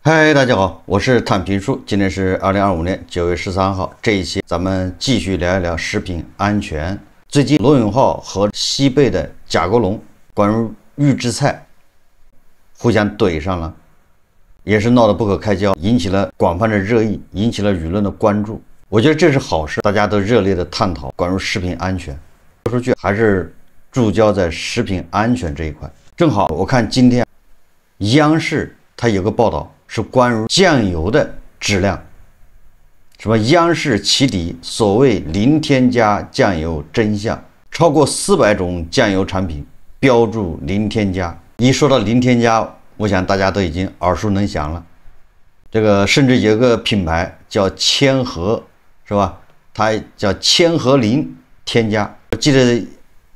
嗨，大家好，我是探评书。今天是2025年9月13号，这一期咱们继续聊一聊食品安全。最近罗永浩和西贝的甲壳龙关于预制菜互相怼上了，也是闹得不可开交，引起了广泛的热议，引起了舆论的关注。我觉得这是好事，大家都热烈的探讨关于食品安全。说出去还是聚焦在食品安全这一块。正好我看今天央视它有个报道，是关于酱油的质量，什么央视起底所谓零添加酱油真相，超过400种酱油产品标注零添加。一说到零添加，我想大家都已经耳熟能详了。这个甚至有个品牌叫千和，是吧？它叫千和零添加。我记得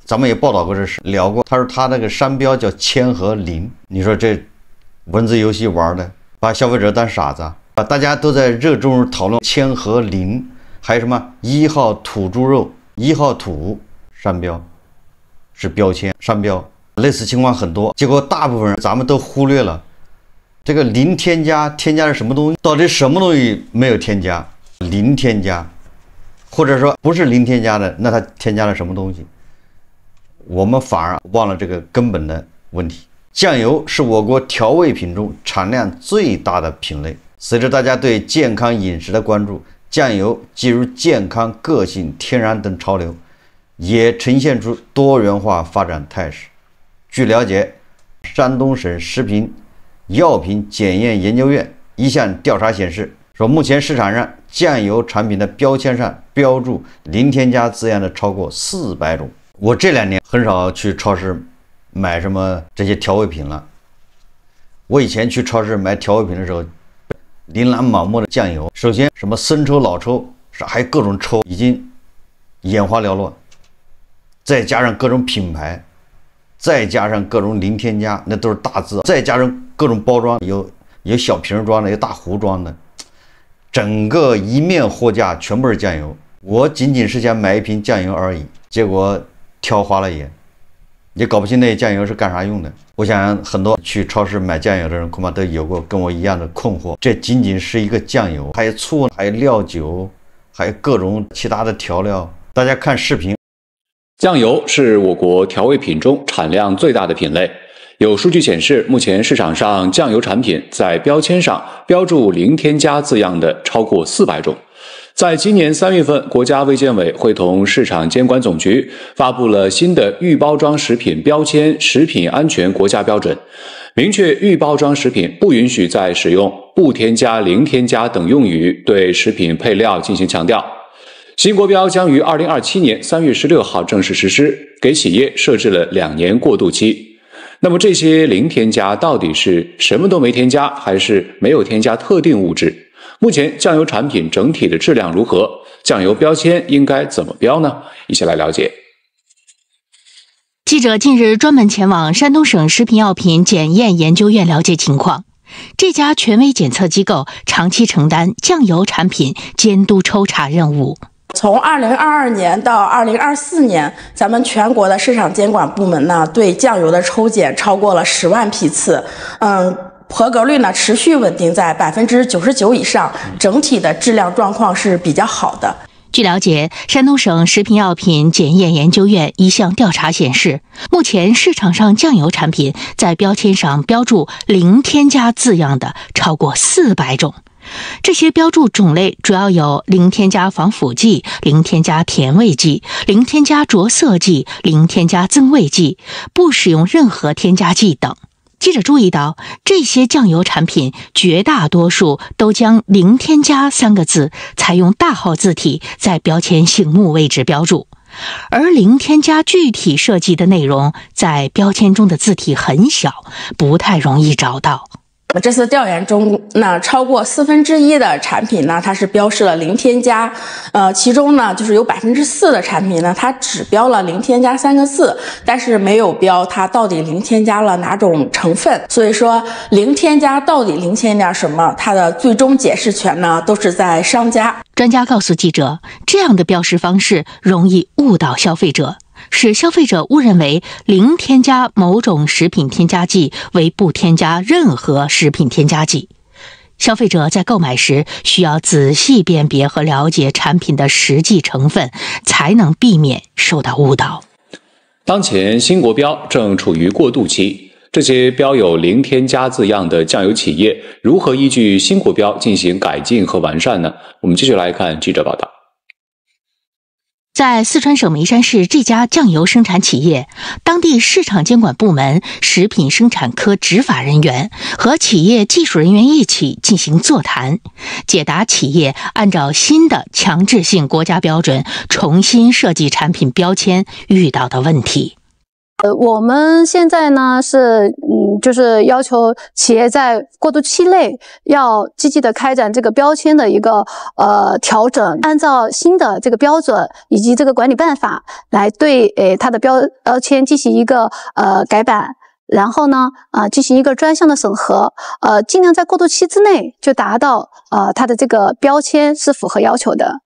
咱们也报道过这事，聊过。他说他那个商标叫千和零，你说这文字游戏玩的，把消费者当傻子啊！大家都在热衷讨论千和零，还有什么1号土猪肉、1号土商标是标签商标，类似情况很多。结果大部分人咱们都忽略了这个零添加，添加了什么东西？到底什么东西没有添加？零添加，或者说不是零添加的，那它添加了什么东西？我们反而忘了这个根本的问题。酱油是我国调味品中产量最大的品类。随着大家对健康饮食的关注，酱油进入健康、个性、天然等潮流，也呈现出多元化发展态势。据了解，山东省食品药品检验研究院一项调查显示，说目前市场上酱油产品的标签上标注零添加字样的超过400种。我这2年很少去超市买什么这些调味品了。我以前去超市买调味品的时候，琳琅满目的酱油，首先什么生抽、老抽，还有各种抽，已经眼花缭乱，再加上各种品牌，再加上各种零添加，那都是大字，再加上各种包装，有小瓶装的，有大壶装的，整个一面货架全部是酱油。我仅仅是想买一瓶酱油而已，结果挑花了眼，也搞不清那酱油是干啥用的。我想很多去超市买酱油的人恐怕都有过跟我一样的困惑，这仅仅是一个酱油，还有醋，还有料酒，还有各种其他的调料。大家看视频。酱油是我国调味品中产量最大的品类。有数据显示，目前市场上酱油产品在标签上标注零添加字样的超过400种。在今年3月份，国家卫健委会同市场监管总局发布了新的预包装食品标签食品安全国家标准，明确预包装食品不允许再使用不添加、零添加等用语对食品配料进行强调。新国标将于2027年3月16号正式实施，给企业设置了2年过渡期。那么这些零添加到底是什么都没添加，还是没有添加特定物质？目前酱油产品整体的质量如何？酱油标签应该怎么标呢？一起来了解。记者近日专门前往山东省食品药品检验研究院了解情况。这家权威检测机构长期承担酱油产品监督抽查任务。从2022年到2024年，咱们全国的市场监管部门呢，对酱油的抽检超过了10万批次。合格率呢持续稳定在99%以上，整体的质量状况是比较好的。据了解，山东省食品药品检验研究院一项调查显示，目前市场上酱油产品在标签上标注零添加字样的超过400种。这些标注种类主要有零添加防腐剂、零添加甜味剂、零添加着色剂、零添加增味剂、不使用任何添加剂等。记者注意到，这些酱油产品绝大多数都将零添加3个字采用大号字体在标签醒目位置标注，而零添加具体设计的内容在标签中的字体很小，不太容易找到。这次调研中呢，超过1/4的产品呢，它是标示了零添加，其中呢，就是有4%的产品呢，它只标了零添加3个字，但是没有标它到底零添加了哪种成分。所以说，零添加到底零添加什么，它的最终解释权呢，都是在商家。专家告诉记者，这样的标识方式容易误导消费者，使消费者误认为零添加某种食品添加剂为不添加任何食品添加剂。消费者在购买时需要仔细辨别和了解产品的实际成分，才能避免受到误导。当前新国标正处于过渡期，这些标有零添加字样的酱油企业如何依据新国标进行改进和完善呢？我们继续来看记者报道。在四川省眉山市这家酱油生产企业，当地市场监管部门食品生产科执法人员和企业技术人员一起进行座谈，解答企业按照新的强制性国家标准重新设计产品标签遇到的问题。我们现在呢就是要求企业在过渡期内要积极的开展这个标签的一个调整，按照新的这个标准以及这个管理办法来对它的标签进行一个改版，然后呢进行一个专项的审核，尽量在过渡期之内就达到它的这个标签是符合要求的。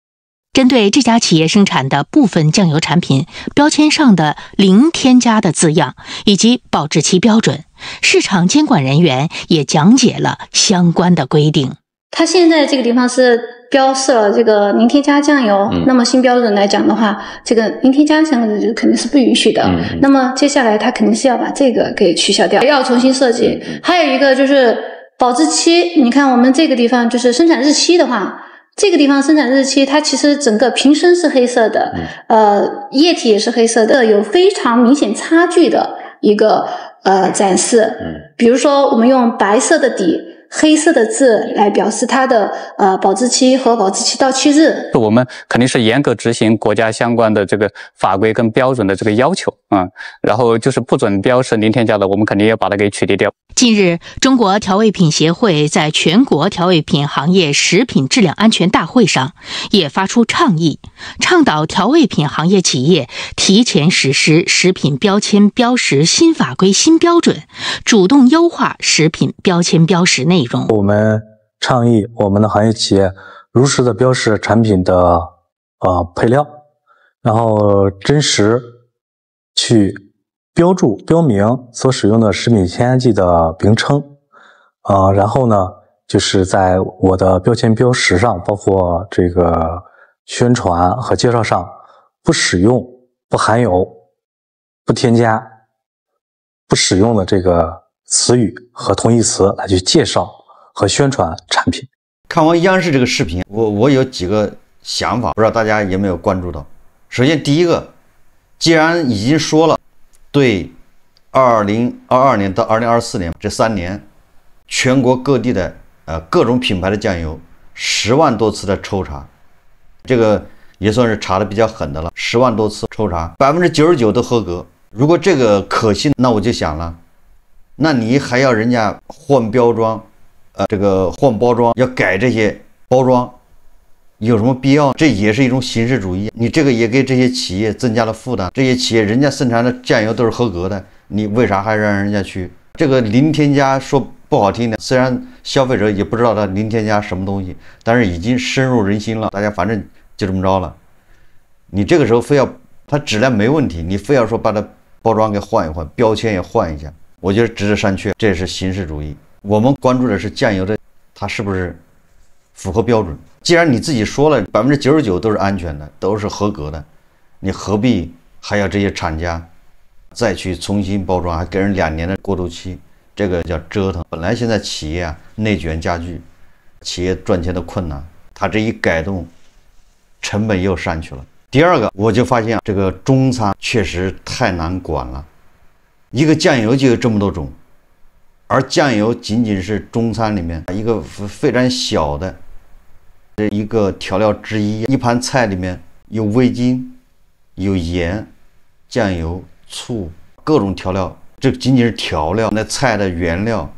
针对这家企业生产的部分酱油产品标签上的零添加的字样以及保质期标准，市场监管人员也讲解了相关的规定。它现在这个地方是标示了这个零添加酱油，那么新标准来讲的话，这个零添加酱油肯定是不允许的。那么接下来它肯定是要把这个给取消掉，要重新设计。还有一个就是保质期，你看我们这个地方就是生产日期的话，这个地方生产日期它其实整个瓶身是黑色的，液体也是黑色的，有非常明显差距的一个展示。比如说我们用白色的底，黑色的字来表示它的保质期和保质期到期日。我们肯定是严格执行国家相关的这个法规跟标准的这个要求然后就是不准标示零添加的，我们肯定要把它给取缔掉。近日，中国调味品协会在全国调味品行业食品质量安全大会上也发出倡议，倡导调味品行业企业提前实施食品标签标识新法规新标准，主动优化食品标签标识内容。我们倡议我们的行业企业如实的标示产品的配料，然后真实去标注标明所使用的食品添加剂的名称，然后呢，就是在我的标签标识上，包括这个宣传和介绍上，不使用、不含有、不添加、不使用的这个词语和同义词来去介绍和宣传产品。看完央视这个视频，我有几个想法，不知道大家有没有关注到。首先，第一个，既然已经说了，对2022年到2024年这3年，全国各地的各种品牌的酱油10万多次的抽查，这个也算是查的比较狠的了。10万多次抽查，99%都合格。如果这个可信，那我就想了，那你还要人家换标装，这个换包装，要改这些包装，有什么必要？这也是一种形式主义。你这个也给这些企业增加了负担。这些企业人家生产的酱油都是合格的，你为啥还让人家去这个零添加？说不好听的，虽然消费者也不知道它零添加什么东西，但是已经深入人心了。大家反正就这么着了。你这个时候非要它质量没问题，你非要说把它包装给换一换，标签也换一下，我觉得值得商榷。这是形式主义。我们关注的是酱油的它是不是符合标准。既然你自己说了99%都是安全的，都是合格的，你何必还要这些厂家再去重新包装，还给人2年的过渡期？这个叫折腾。本来现在企业内卷加剧，企业赚钱的困难，它这一改动，成本又上去了。第二个，我就发现这个中餐确实太难管了，一个酱油就有这么多种，而酱油仅仅是中餐里面一个非常小的一个调料之一。一盘菜里面有味精、有盐、酱油、醋，各种调料，这仅仅是调料。那菜的原料，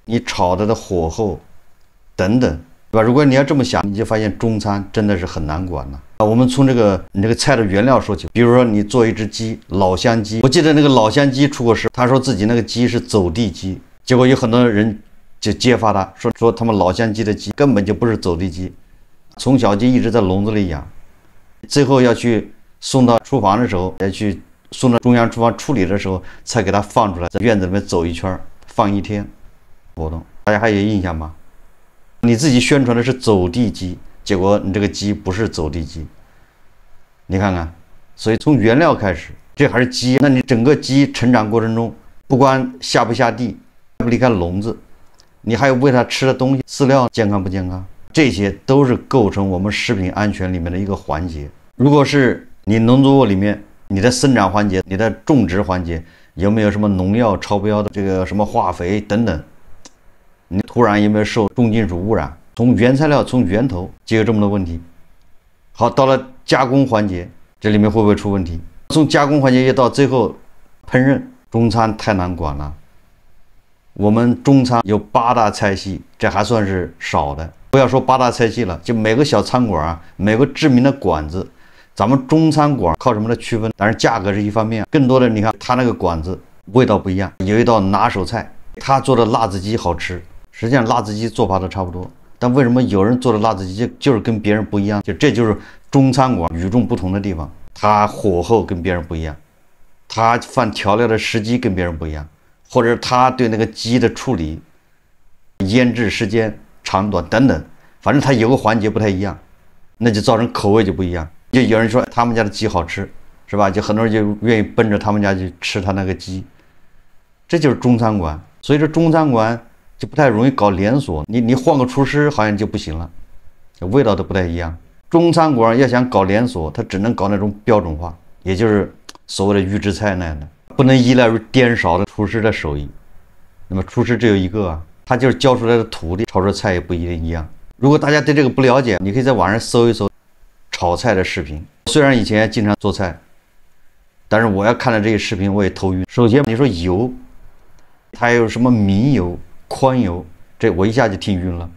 你炒的火候等等，对吧？如果你要这么想，你就发现中餐真的是很难管了。我们从这个菜的原料说起，比如说你做一只鸡，老乡鸡，我记得那个老乡鸡出过事，他说自己那个鸡是走地鸡，结果有很多人就揭发他说他们老乡鸡的鸡根本就不是走地鸡，从小就一直在笼子里养，最后要去送到厨房的时候，要去送到中央厨房处理的时候，才给它放出来，在院子里面走一圈，放1天活动。大家还有印象吗？你自己宣传的是走地鸡，结果你这个鸡不是走地鸡，你看看。所以从原料开始，这还是鸡，那你整个鸡成长过程中，不管下不下地，不离开笼子，你还有喂它吃的东西，饲料健康不健康，这些都是构成我们食品安全里面的一个环节。如果是你农作物里面，你的生长环节、你的种植环节有没有什么农药超标的，这个什么化肥等等，你土壤有没有受重金属污染，从原材料从源头就有这么多问题。好，到了加工环节，这里面会不会出问题？从加工环节一到最后烹饪，中餐太难管了。我们中餐有8大菜系，这还算是少的。不要说8大菜系了，就每个小餐馆啊，每个知名的馆子，咱们中餐馆靠什么来区分？当然价格是一方面，更多的你看他那个馆子味道不一样，有一道拿手菜，他做的辣子鸡好吃，实际上辣子鸡做法都差不多，但为什么有人做的辣子鸡就是跟别人不一样？这就是中餐馆与众不同的地方，他火候跟别人不一样，他放调料的时机跟别人不一样，或者他对那个鸡的处理、腌制时间长短等等，反正他有个环节不太一样，那就造成口味就不一样。就有人说他们家的鸡好吃，是吧？就很多人就愿意奔着他们家去吃他那个鸡，这就是中餐馆。所以说中餐馆就不太容易搞连锁，你换个厨师好像就不行了，味道都不太一样。中餐馆要想搞连锁，它只能搞那种标准化，也就是所谓的预制菜那样的，不能依赖于颠勺的厨师的手艺。那么厨师只有一个啊，他就是教出来的徒弟炒出菜也不一定一样。如果大家对这个不了解，你可以在网上搜一搜炒菜的视频。虽然以前经常做菜，但是我要看了这些视频我也头晕。首先你说油，它有什么明油、宽油，这我一下就听晕了。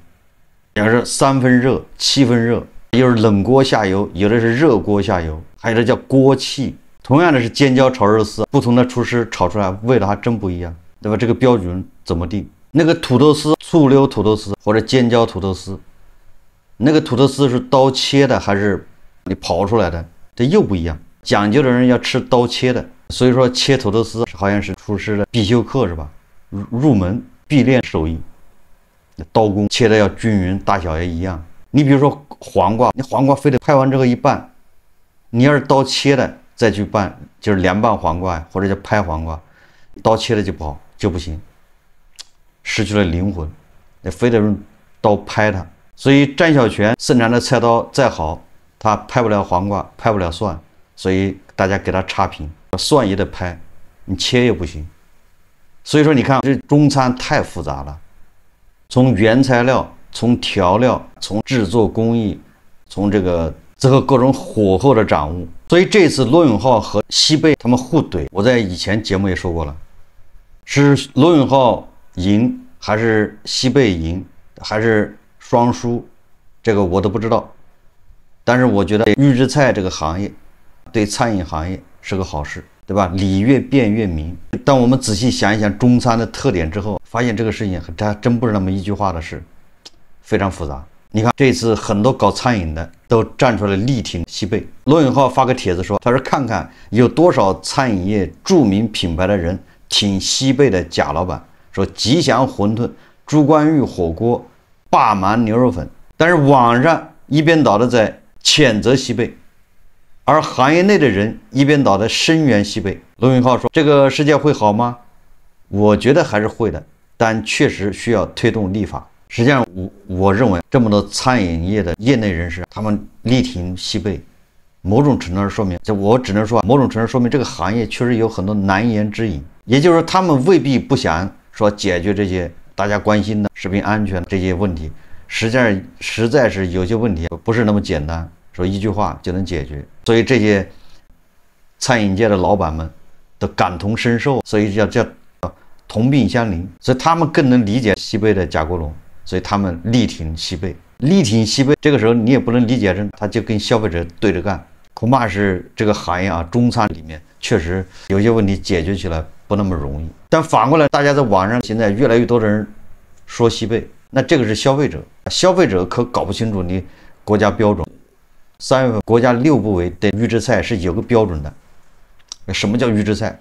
要是3分热、7分热，又是冷锅下油，有的是热锅下油，还有的叫锅气。同样的是尖椒炒肉丝，不同的厨师炒出来味道还真不一样，对吧？这个标准怎么定？那个土豆丝、醋溜土豆丝或者尖椒土豆丝，那个土豆丝是刀切的还是你刨出来的？这又不一样。讲究的人要吃刀切的，所以说切土豆丝好像是厨师的必修课，是吧？入门必练手艺，刀工切的要均匀，大小也一样。你比如说黄瓜，你黄瓜非得拍完之后一拌，你要是刀切的再去拌，就是凉拌黄瓜或者叫拍黄瓜，刀切的就不行，失去了灵魂，你非得用刀拍它。所以詹小泉生产的菜刀再好，他拍不了黄瓜，拍不了蒜，所以大家给他差评，蒜也得拍，你切也不行。所以说你看这中餐太复杂了，从原材料、从调料、从制作工艺，从这个最后各种火候的掌握。所以这次罗永浩和西贝他们互怼，我在以前节目也说过了，是罗永浩赢还是西贝赢还是双输，这个我都不知道。但是我觉得预制菜这个行业对餐饮行业是个好事，对吧？理越辩越明。当我们仔细想一想中餐的特点之后，发现这个事情它真不是那么一句话的事，非常复杂。你看这次很多搞餐饮的都站出来力挺西贝。罗永浩发个帖子说，他说看看有多少餐饮业著名品牌的人挺西贝的贾老板，说吉祥馄饨、猪冠玉火锅、霸蛮牛肉粉。但是网上一边倒的在谴责西贝，而行业内的人一边倒的声援西贝。罗永浩说这个世界会好吗？我觉得还是会的，但确实需要推动立法。实际上我认为这么多餐饮业的业内人士，他们力挺西贝，某种程度上说明，我只能说某种程度说明这个行业确实有很多难言之隐。也就是说他们未必不想说解决这些大家关心的食品安全这些问题，实在是有些问题不是那么简单说一句话就能解决。所以这些餐饮界的老板们都感同身受，所以叫同病相怜，所以他们更能理解西贝的贾国龙，所以他们力挺西贝。力挺西贝这个时候你也不能理解成他就跟消费者对着干，恐怕是这个行业啊，中餐里面确实有些问题解决起来不那么容易。但反过来大家在网上现在越来越多的人说西贝，那这个是消费者可搞不清楚你国家标准。3月份国家6部委的预制菜是有个标准的，什么叫预制菜？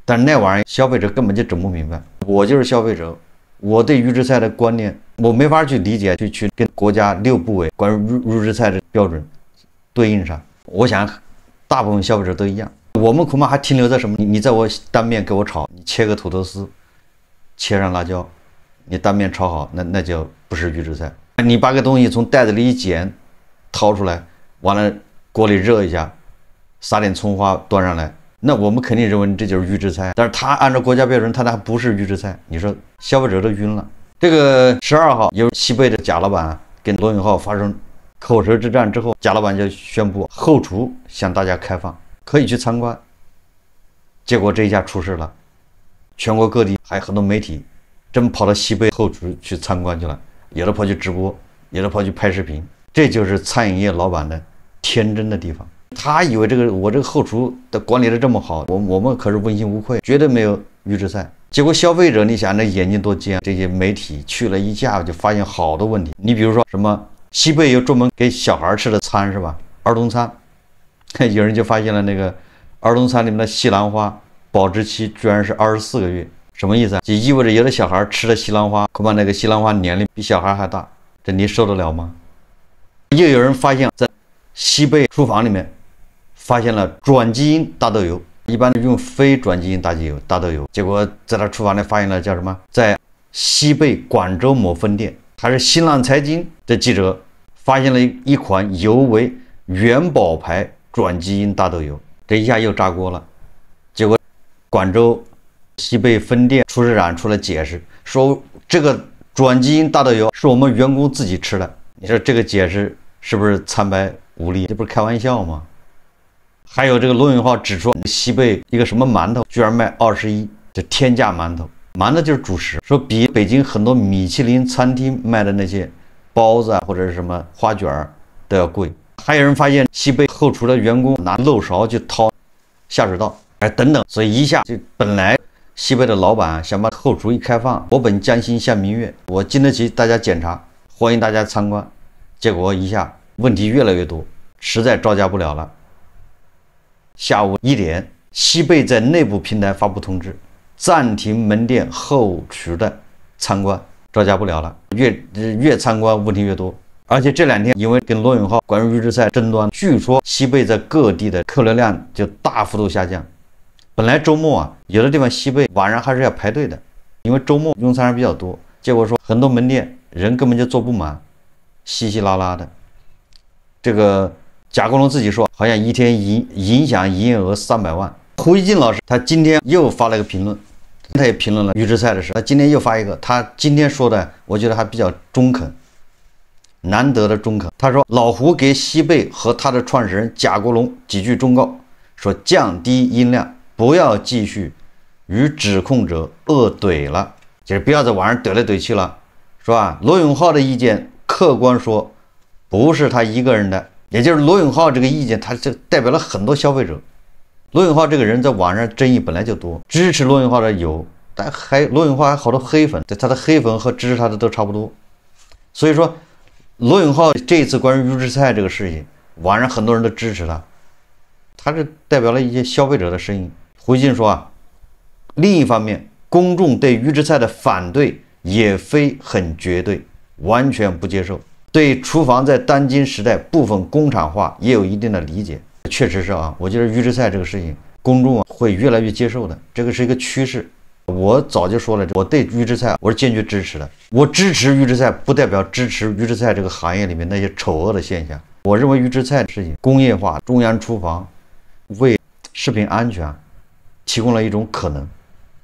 但那玩意儿消费者根本就整不明白。我就是消费者，我对预制菜的观念我没法去理解，去跟国家6部委关于预制菜的标准对应上。我想，大部分消费者都一样。我们恐怕还停留在什么？你在我单面给我炒，你切个土豆丝，切上辣椒，你单面炒好，那就不是预制菜。你把个东西从袋子里一捡，掏出来，完了锅里热一下，撒点葱花端上来，那我们肯定认为这就是预制菜。但是他按照国家标准，他那还不是预制菜。你说消费者都晕了。这个12号，由西贝的贾老板跟罗永浩发生口舌之战之后，贾老板就宣布后厨向大家开放，可以去参观。结果这一下出事了，全国各地还有很多媒体真跑到西贝后厨去参观去了，有的跑去直播，有的跑去拍视频。这就是餐饮业老板的天真的地方，他以为我这个后厨的管理的这么好，我们可是问心无愧，绝对没有预制菜。结果消费者，你想那眼睛多尖，这些媒体去了一下就发现好多问题。你比如说什么西贝有专门给小孩吃的餐是吧？儿童餐，有人就发现了那个儿童餐里面的西兰花保质期居然是24个月，什么意思啊？就意味着有的小孩吃的西兰花，恐怕那个西兰花年龄比小孩还大，这你受得了吗？又有人发现，在西贝厨房里面发现了转基因大豆油，一般用非转基因大豆油，结果在他厨房里发现了叫什么？在西贝广州某分店，还是新浪财经的记者发现了一款油为元宝牌转基因大豆油，这一下又炸锅了。结果广州西贝分店厨师长出来解释说，这个转基因大豆油是我们员工自己吃的。你说这个解释是不是苍白无力？这不是开玩笑吗？还有这个罗永浩指出，西贝一个什么馒头居然卖21，这天价馒头，馒头就是主食，说比北京很多米其林餐厅卖的那些包子啊或者是什么花卷都要贵。还有人发现西贝后厨的员工拿漏勺去掏下水道，等等，所以一下就本来西贝的老板想把后厨一开放，我本将心向明月，我经得起大家检查，欢迎大家参观，结果一下问题越来越多，实在招架不了了。下午1点，西贝在内部平台发布通知，暂停门店后厨的参观，招架不了了，越参观问题越多。而且这2天因为跟罗永浩关于预制菜争端，据说西贝在各地的客流量就大幅度下降。本来周末啊，有的地方西贝晚上还是要排队的，因为周末用餐人比较多，结果说很多门店人根本就坐不满，稀稀拉拉的。这个贾国龙自己说，好像一天影响营业额300万。胡一静老师他今天又发了个评论，他也评论了预制菜的事。他今天又发一个，他今天说的我觉得还比较中肯，难得的中肯。他说老胡给西贝和他的创始人贾国龙几句忠告，说降低音量，不要继续与指控者恶怼了，就是不要在网上怼来怼去了，是吧？罗永浩的意见客观说不是他一个人的，也就是罗永浩这个意见，他这代表了很多消费者。罗永浩这个人在网上争议本来就多，支持罗永浩的有，但罗永浩还好多黑粉，他的黑粉和支持他的都差不多。所以说罗永浩这一次关于预制菜这个事情，网上很多人都支持他，他是代表了一些消费者的声音。胡一静说啊，另一方面，公众对预制菜的反对也非很绝对，完全不接受。对厨房在当今时代部分工厂化也有一定的理解，确实是啊，我觉得预制菜这个事情，公众会越来越接受的，这个是一个趋势。我早就说了，我对预制菜我是坚决支持的。我支持预制菜，不代表支持预制菜这个行业里面那些丑恶的现象。我认为预制菜的事情，工业化中央厨房为食品安全提供了一种可能，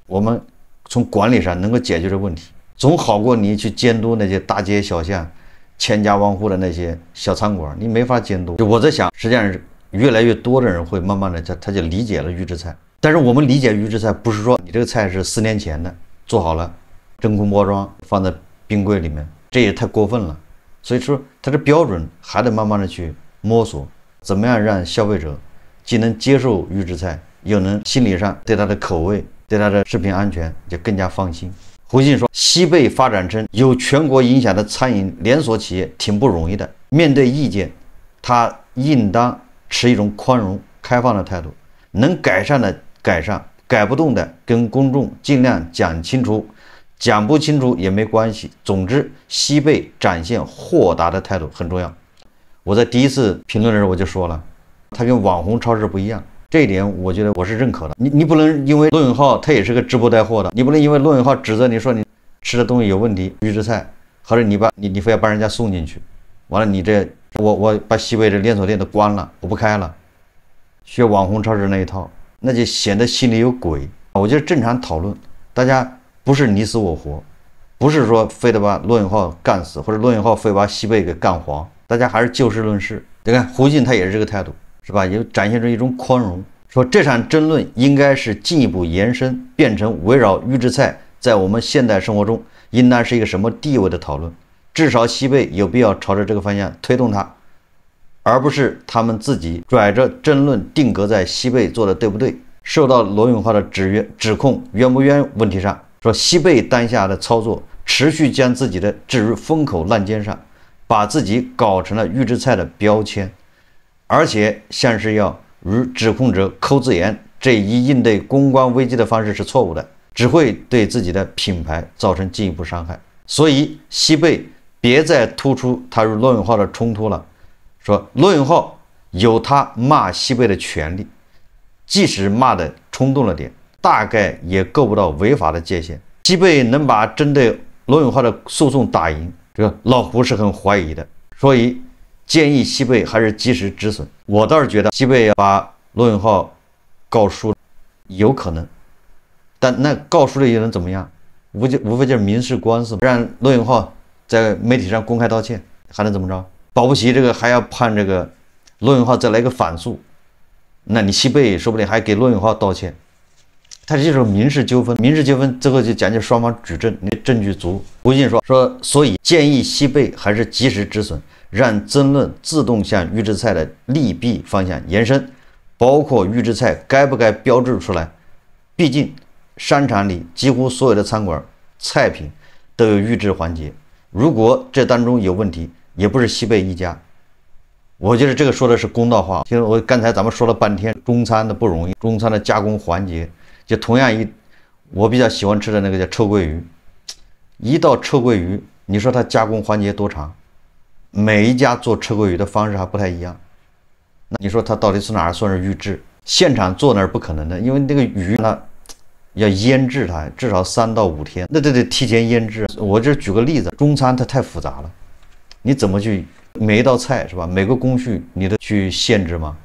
我们从管理上能够解决这问题，总好过你去监督那些大街小巷千家万户的那些小餐馆，你没法监督。就我在想，实际上是越来越多的人会慢慢的他就理解了预制菜。但是我们理解预制菜不是说你这个菜是4年前的做好了真空包装放在冰柜里面，这也太过分了。所以说它的标准还得慢慢的去摸索，怎么样让消费者既能接受预制菜，又能心理上对它的口味对它的食品安全就更加放心。胡信说，西贝发展成有全国影响的餐饮连锁企业挺不容易的，面对意见他应当持一种宽容开放的态度，能改善的改善，改不动的跟公众尽量讲清楚，讲不清楚也没关系。总之，西贝展现豁达的态度很重要。我在第一次评论的时候我就说了，它跟网红超市不一样，这一点我觉得我是认可的。你不能因为罗永浩他也是个直播带货的，你不能因为罗永浩指责你说你吃的东西有问题，预制菜，或者你非要把人家送进去，完了你这我把西贝的连锁店都关了，我不开了，学网红超市那一套，那就显得心里有鬼。我觉得正常讨论，大家不是你死我活，不是说非得把罗永浩干死，或者罗永浩非把西贝给干黄，大家还是就事论事。你看胡静他也是这个态度，是吧？也展现出一种宽容，说这场争论应该是进一步延伸，变成围绕预制菜在我们现代生活中应当是一个什么地位的讨论。至少西贝有必要朝着这个方向推动它，而不是他们自己拽着争论定格在西贝做的对不对，受到罗永浩的指控冤不冤问题上，说西贝当下的操作持续将自己的置于风口浪尖上，把自己搞成了预制菜的标签，而且像是要与指控者抠字眼，这一应对公关危机的方式是错误的，只会对自己的品牌造成进一步伤害。所以西贝别再突出他与罗永浩的冲突了，说罗永浩有他骂西贝的权利，即使骂的冲动了点，大概也够不到违法的界限。西贝能把针对罗永浩的诉讼打赢，这个老胡是很怀疑的，所以建议西贝还是及时止损。我倒是觉得西贝要把罗永浩告输有可能，但那告输了又能怎么样？无非就是民事官司，让罗永浩在媒体上公开道歉，还能怎么着？保不齐这个还要判这个罗永浩再来个反诉，那你西贝说不定还给罗永浩道歉。他这就是民事纠纷，民事纠纷最后就讲究双方举证，你证据足。胡静说，所以建议西贝还是及时止损，让争论自动向预制菜的利弊方向延伸，包括预制菜该不该标志出来。毕竟商场里几乎所有的餐馆菜品都有预制环节，如果这当中有问题，也不是西贝一家。我觉得这个说的是公道话。其实我刚才咱们说了半天中餐的不容易，中餐的加工环节，就同样我比较喜欢吃的那个叫臭鳜鱼，一道臭鳜鱼，你说它加工环节多长？每一家做臭鳜鱼的方式还不太一样，那你说它到底是哪儿算是预制？现场做那是不可能的，因为那个鱼呢要腌制它，至少3到5天，那得提前腌制。我这举个例子，中餐它太复杂了，你怎么去每一道菜是吧？每个工序你都去限制吗？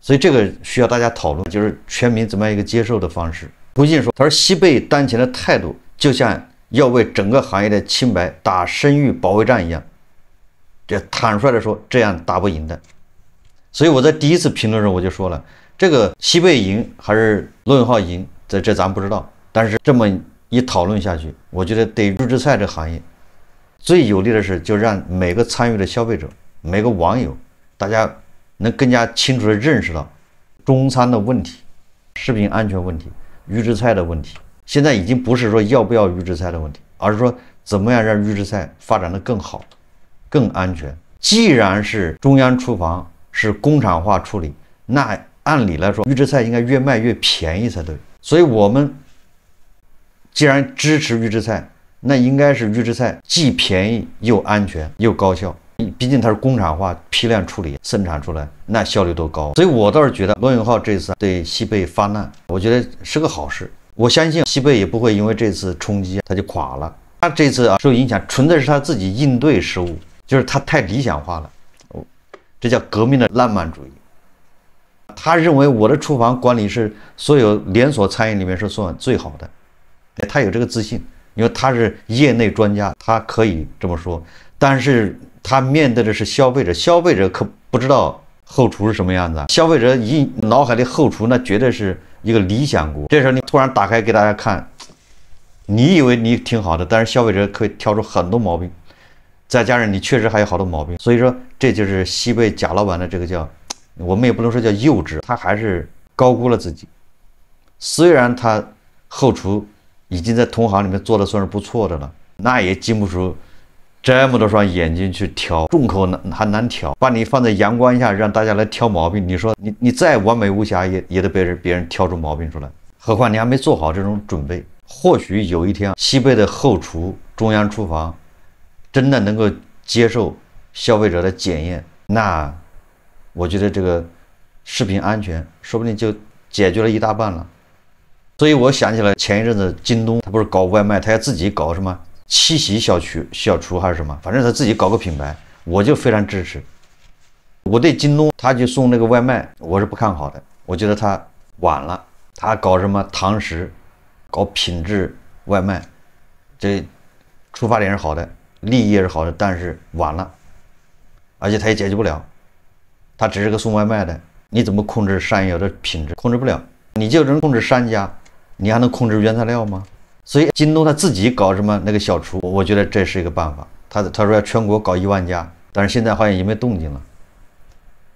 所以这个需要大家讨论，就是全民怎么样一个接受的方式。胡静说，他说西贝当前的态度就像要为整个行业的清白打声誉保卫战一样，这坦率的说，这样打不赢的。所以我在第一次评论时我就说了，这个西贝赢还是罗永浩赢，这咱不知道。但是这么一讨论下去，我觉得对预制菜这个行业最有利的是，就让每个参与的消费者、每个网友，大家能更加清楚地认识到中餐的问题、食品安全问题、预制菜的问题。现在已经不是说要不要预制菜的问题，而是说怎么样让预制菜发展得更好、更安全。既然是中央厨房是工厂化处理，那按理来说预制菜应该越卖越便宜才对。所以我们既然支持预制菜，那应该是预制菜既便宜又安全又高效，毕竟它是工厂化批量处理生产出来，那效率多高。所以我倒是觉得罗永浩这次对西贝发难，我觉得是个好事。我相信西贝也不会因为这次冲击他就垮了，他这次受影响纯粹是他自己应对失误，就是他太理想化了，这叫革命的浪漫主义。他认为我的厨房管理是所有连锁餐饮里面是算最好的，他有这个自信，因为他是业内专家，他可以这么说。但是他面对的是消费者，消费者可不知道后厨是什么样子，消费者脑海里后厨那绝对是一个理想国。这时候你突然打开给大家看，你以为你挺好的，但是消费者可以挑出很多毛病，再加上你确实还有好多毛病。所以说这就是西贝贾老板的这个叫，我们也不能说叫幼稚，他还是高估了自己。虽然他后厨已经在同行里面做的算是不错的了，那也经不出这么多双眼睛去挑，众口还难挑，把你放在阳光下让大家来挑毛病，你说你再完美无瑕也得被别人挑出毛病出来，何况你还没做好这种准备。或许有一天，西贝的后厨、中央厨房真的能够接受消费者的检验，那我觉得这个食品安全说不定就解决了一大半了。所以我想起来前一阵子京东他不是搞外卖，他要自己搞什么七喜小厨还是什么，反正他自己搞个品牌，我就非常支持。我对京东他去送那个外卖我是不看好的，我觉得他晚了，他搞什么堂食，搞品质外卖，这出发点是好的，利益也是好的，但是晚了，而且他也解决不了，他只是个送外卖的，你怎么控制商业的品质？控制不了，你就能控制商家，你还能控制原材料吗？所以京东他自己搞什么那个小厨，我觉得这是一个办法。他说要全国搞1万家，但是现在好像也没动静了。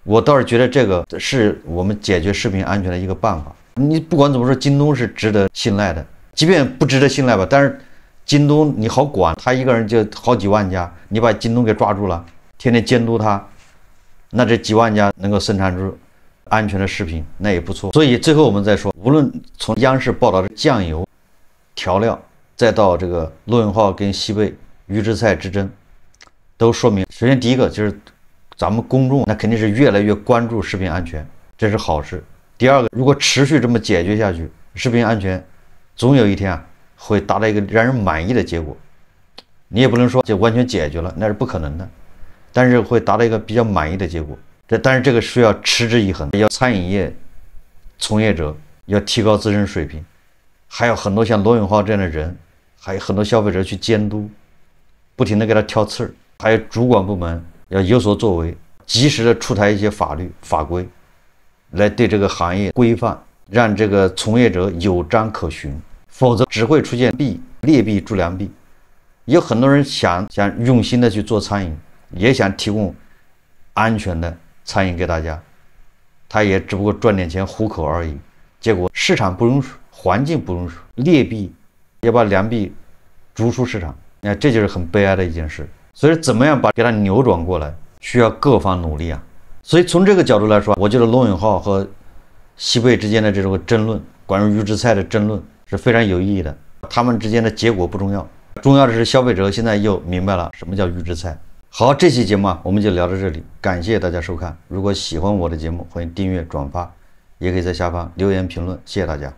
我倒是觉得这个是我们解决食品安全的一个办法。你不管怎么说，京东是值得信赖的，即便不值得信赖吧，但是京东你好管，他一个人就好几万家，你把京东给抓住了，天天监督他，那这几万家能够生产出安全的食品，那也不错。所以最后我们再说，无论从央视报道的酱油、调料，再到这个罗永浩跟西贝预制菜之争，都说明，首先第一个就是咱们公众那肯定是越来越关注食品安全，这是好事。第二个，如果持续这么解决下去，食品安全总有一天会达到一个让人满意的结果。你也不能说就完全解决了，那是不可能的，但是会达到一个比较满意的结果。但是这个需要持之以恒，要餐饮业从业者要提高自身水平，还有很多像罗永浩这样的人，还有很多消费者去监督，不停地给他挑刺儿，还有主管部门要有所作为，及时的出台一些法律法规，来对这个行业规范，让这个从业者有章可循，否则只会出现劣币逐良币。有很多人想用心的去做餐饮，也想提供安全的餐饮给大家，他也只不过赚点钱糊口而已。结果市场不容许，环境不容许，劣币要把良币逐出市场，这就是很悲哀的一件事。所以怎么样给它扭转过来，需要各方努力啊。所以从这个角度来说，我觉得罗永浩和西贝之间的这种争论，关于预制菜的争论是非常有意义的。他们之间的结果不重要，重要的是消费者现在又明白了什么叫预制菜。好，这期节目我们就聊到这里，感谢大家收看。如果喜欢我的节目，欢迎订阅转发，也可以在下方留言评论，谢谢大家。